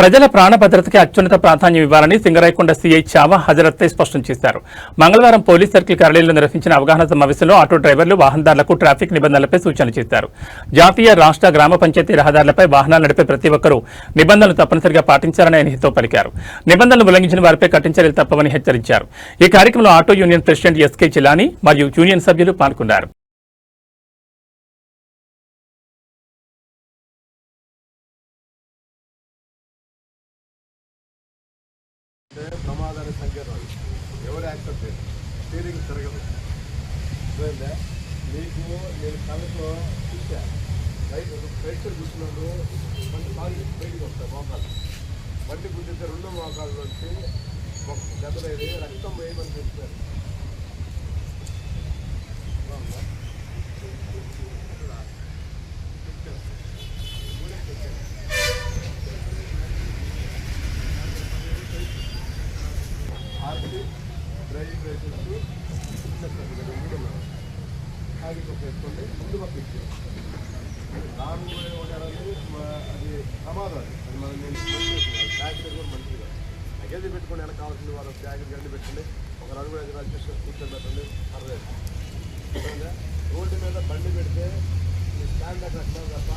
ప్రజల ప్రాణ భద్రతకి అత్యున్నత ప్రాధాన్యం ఇవ్వాలని సింగరాయకొండ సీఐ చావా హజరత్ స్పష్టం చేశారు. మంగళవారం పోలీస్ సర్కిల్ కార్యాలయంలో నిర్వహించిన అవగాహన సమావేశంలో ఆటో డ్రైవర్లు, వాహనదారులకు ట్రాఫిక్ నిబంధనలపై సూచనలు చేశారు. జాతీయ, రాష్ట్ర, గ్రామ పంచాయతీ రహదారులపై వాహనాలు నడిపే ప్రతి ఒక్కరూ నిబంధనలు తప్పనిసరిగా పాటించాలని ఆయన హితవు పలికారు. నిబంధనలు ఉల్లంఘించిన వారిపై కఠిన చర్యలు తప్పవని హెచ్చరించారు. ఈ కార్యక్రమంలో ఆటో యూనియన్ ప్రెసిడెంట్ ఎస్కే చిలాని మరియు యూనియన్ సభ్యులు పాల్గొన్నారు. ప్రమాదానికి సంకేతం ఎవరు యాక్సెప్ట్ చేయరు, స్టీరింగ్ తిరగదు. మీకు నేను కళ్ళతో చూసాను, రైతులు చూసినప్పుడు మంచి కాళ్ళు బయటకు వస్తాయి, మోకాళ్ళు బండి గుర్తించే రెండో మోకాళ్ళు వచ్చి ఒక దెబ్బలేదు, రక్తం వేయమని చెప్పారు. డ్రైవింగ్ లైసెన్స్ కాగితం వేసుకోండి, ముందు పంపించారు. నాలుగు అది ప్రమాదం, అది మనం ప్యాకెట్ కూడా మంచిగా లగేజ్ పెట్టుకోండి. వెనక కావాల్సింది వాళ్ళు ప్యాకెట్ గండి పెట్టండి, ఒక 4-5 రాజేషన్ కూర్చోబెట్టండి. పర్లేదు. రోడ్డు మీద బండి పెడితే మీ స్టాండ్ అక్కడ వస్తున్నారు తప్ప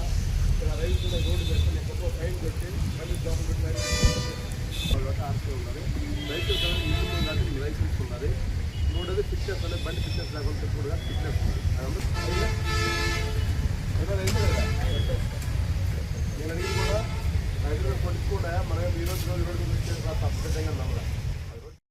ఇక్కడ రైలు మీద రోడ్డు పెడితే ఎక్కడో సైడ్ పెట్టి బండి జాబ్ పెట్టి ఆర్సీ ఉన్నది. రైతులు కాబట్టి మీ లైసెన్స్ ఉన్నది. మూడోది ఫిట్నెస్ అనేది, బండి ఫిట్నెస్ లేకుండా కూడా ఫిట్నెస్ ఉంది. నేను అడిగి కూడా రైతులు కొట్టుకుండా మనం ఈరోజు తప్పకుండా నమ్మలేదు.